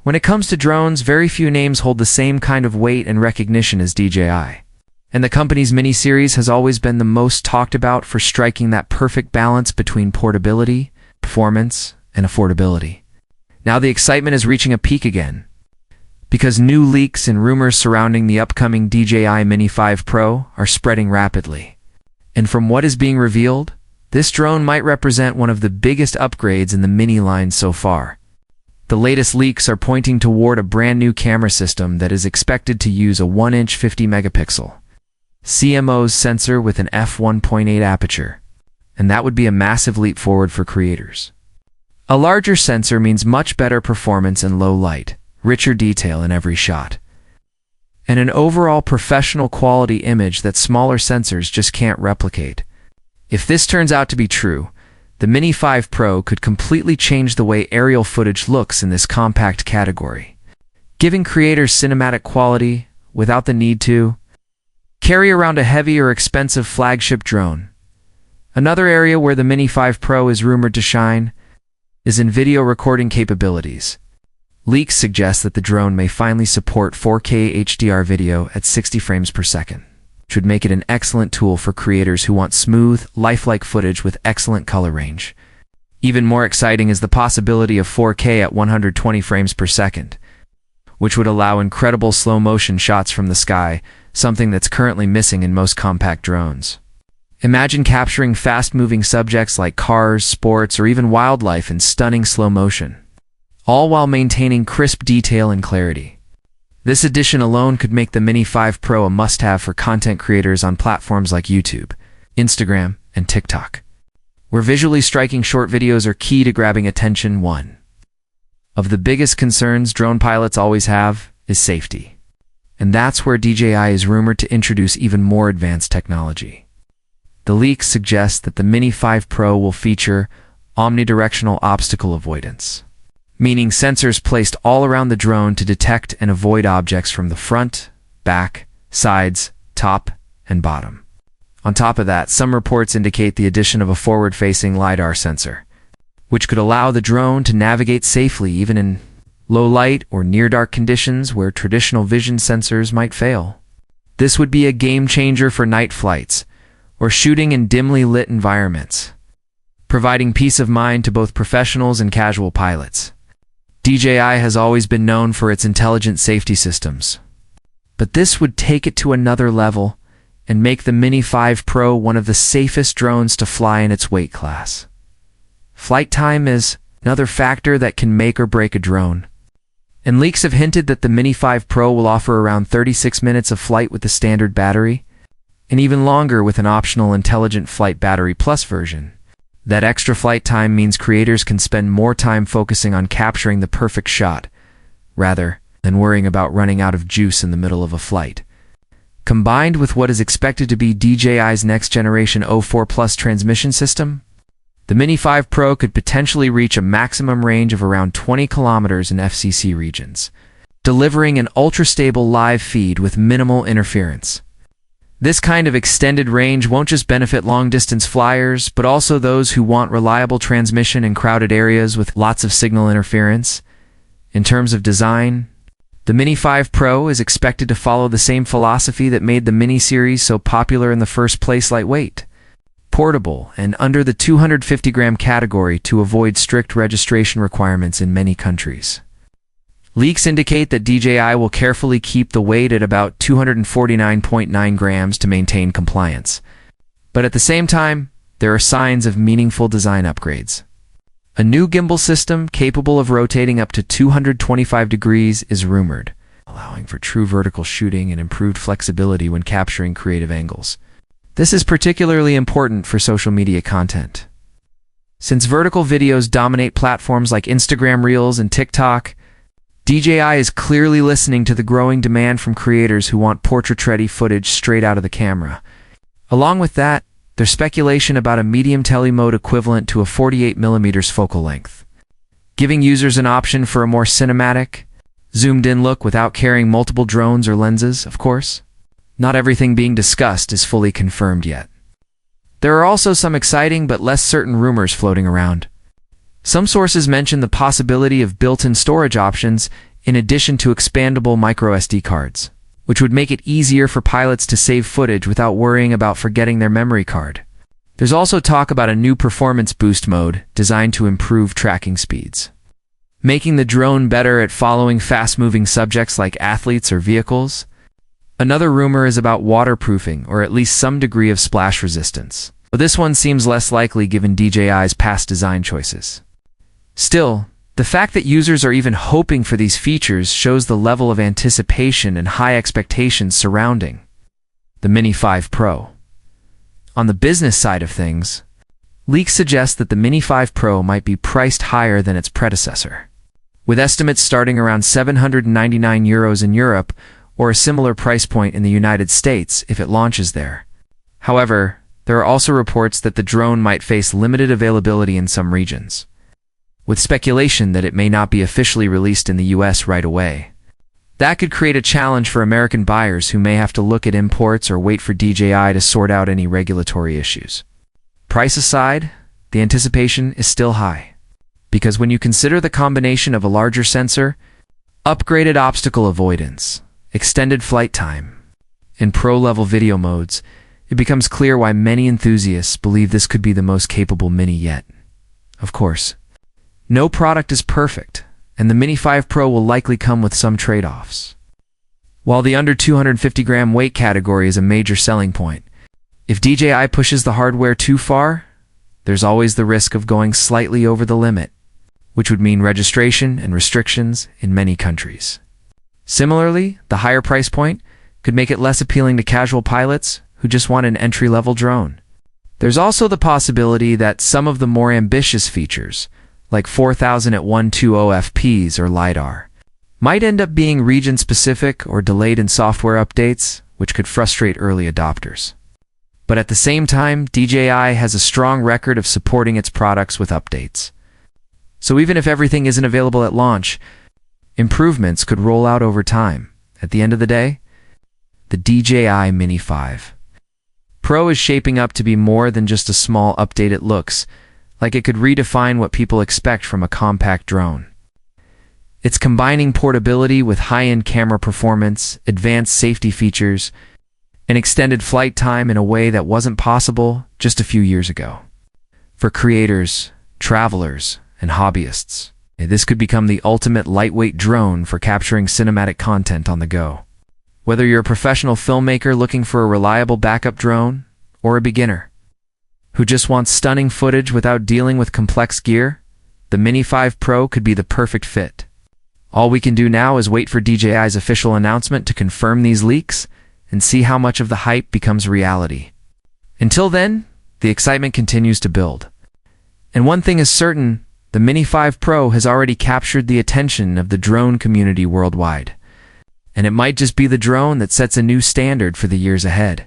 When it comes to drones, very few names hold the same kind of weight and recognition as DJI. And the company's Mini series has always been the most talked about for striking that perfect balance between portability, performance, and affordability. Now the excitement is reaching a peak again, because new leaks and rumors surrounding the upcoming DJI Mini 5 Pro are spreading rapidly. And from what is being revealed, this drone might represent one of the biggest upgrades in the Mini line so far. The latest leaks are pointing toward a brand new camera system that is expected to use a 1-inch 50-megapixel CMOS sensor with an f1.8 aperture, and that would be a massive leap forward for creators. A larger sensor means much better performance in low light, richer detail in every shot, and an overall professional quality image that smaller sensors just can't replicate. If this turns out to be true, the Mini 5 Pro could completely change the way aerial footage looks in this compact category, giving creators cinematic quality without the need to carry around a heavy or expensive flagship drone. Another area where the Mini 5 Pro is rumored to shine is in video recording capabilities. Leaks suggest that the drone may finally support 4K HDR video at 60 frames per second, which would make it an excellent tool for creators who want smooth, lifelike footage with excellent color range. Even more exciting is the possibility of 4K at 120 frames per second, which would allow incredible slow-motion shots from the sky, something that's currently missing in most compact drones. Imagine capturing fast-moving subjects like cars, sports, or even wildlife in stunning slow motion, all while maintaining crisp detail and clarity. This addition alone could make the Mini 5 Pro a must-have for content creators on platforms like YouTube, Instagram, and TikTok, where visually striking short videos are key to grabbing attention. One of the biggest concerns drone pilots always have is safety, and that's where DJI is rumored to introduce even more advanced technology. The leaks suggest that the Mini 5 Pro will feature omnidirectional obstacle avoidance, meaning sensors placed all around the drone to detect and avoid objects from the front, back, sides, top, and bottom. On top of that, some reports indicate the addition of a forward-facing LiDAR sensor, which could allow the drone to navigate safely even in low light or near-dark conditions where traditional vision sensors might fail. This would be a game-changer for night flights or shooting in dimly lit environments, providing peace of mind to both professionals and casual pilots. DJI has always been known for its intelligent safety systems, but this would take it to another level and make the Mini 5 Pro one of the safest drones to fly in its weight class. Flight time is another factor that can make or break a drone, and leaks have hinted that the Mini 5 Pro will offer around 36 minutes of flight with the standard battery, and even longer with an optional Intelligent Flight Battery Plus version. That extra flight time means creators can spend more time focusing on capturing the perfect shot, rather than worrying about running out of juice in the middle of a flight. Combined with what is expected to be DJI's next-generation O4 Plus transmission system, the Mini 5 Pro could potentially reach a maximum range of around 20 kilometers in FCC regions, delivering an ultra-stable live feed with minimal interference. This kind of extended range won't just benefit long-distance flyers, but also those who want reliable transmission in crowded areas with lots of signal interference. In terms of design, the Mini 5 Pro is expected to follow the same philosophy that made the Mini series so popular in the first place: lightweight, portable, and under the 250-gram category to avoid strict registration requirements in many countries. Leaks indicate that DJI will carefully keep the weight at about 249.9 grams to maintain compliance. But at the same time, there are signs of meaningful design upgrades. A new gimbal system capable of rotating up to 225 degrees is rumored, allowing for true vertical shooting and improved flexibility when capturing creative angles. This is particularly important for social media content. Since vertical videos dominate platforms like Instagram Reels and TikTok, DJI is clearly listening to the growing demand from creators who want portrait-ready footage straight out of the camera. Along with that, there's speculation about a medium tele-mode equivalent to a 48mm focal length, giving users an option for a more cinematic, zoomed-in look without carrying multiple drones or lenses, of course. Not everything being discussed is fully confirmed yet. There are also some exciting but less certain rumors floating around. Some sources mention the possibility of built-in storage options in addition to expandable microSD cards, which would make it easier for pilots to save footage without worrying about forgetting their memory card. There's also talk about a new performance boost mode designed to improve tracking speeds, making the drone better at following fast-moving subjects like athletes or vehicles. Another rumor is about waterproofing, or at least some degree of splash resistance, but this one seems less likely given DJI's past design choices. Still, the fact that users are even hoping for these features shows the level of anticipation and high expectations surrounding the Mini 5 Pro. On the business side of things, leaks suggest that the Mini 5 Pro might be priced higher than its predecessor, with estimates starting around €799 in Europe or a similar price point in the United States if it launches there. However, there are also reports that the drone might face limited availability in some regions, with speculation that it may not be officially released in the US right away. That could create a challenge for American buyers who may have to look at imports or wait for DJI to sort out any regulatory issues. Price aside, the anticipation is still high, because when you consider the combination of a larger sensor, upgraded obstacle avoidance, extended flight time, and pro-level video modes, it becomes clear why many enthusiasts believe this could be the most capable Mini yet. Of course, no product is perfect, and the Mini 5 Pro will likely come with some trade-offs. While the under 250-gram weight category is a major selling point, if DJI pushes the hardware too far, there's always the risk of going slightly over the limit, which would mean registration and restrictions in many countries. Similarly, the higher price point could make it less appealing to casual pilots who just want an entry-level drone. There's also the possibility that some of the more ambitious features, like 4000 at 120 fps or LiDAR, might end up being region-specific or delayed in software updates, which could frustrate early adopters. But at the same time, DJI has a strong record of supporting its products with updates. So even if everything isn't available at launch, improvements could roll out over time. At the end of the day, the DJI Mini 5 Pro is shaping up to be more than just a small update. It looks like it could redefine what people expect from a compact drone. It's combining portability with high-end camera performance, advanced safety features, and extended flight time in a way that wasn't possible just a few years ago. For creators, travelers, and hobbyists, this could become the ultimate lightweight drone for capturing cinematic content on the go. Whether you're a professional filmmaker looking for a reliable backup drone, or a beginner who just wants stunning footage without dealing with complex gear, the Mini 5 Pro could be the perfect fit. All we can do now is wait for DJI's official announcement to confirm these leaks and see how much of the hype becomes reality. Until then, the excitement continues to build. And one thing is certain, the Mini 5 Pro has already captured the attention of the drone community worldwide. And it might just be the drone that sets a new standard for the years ahead.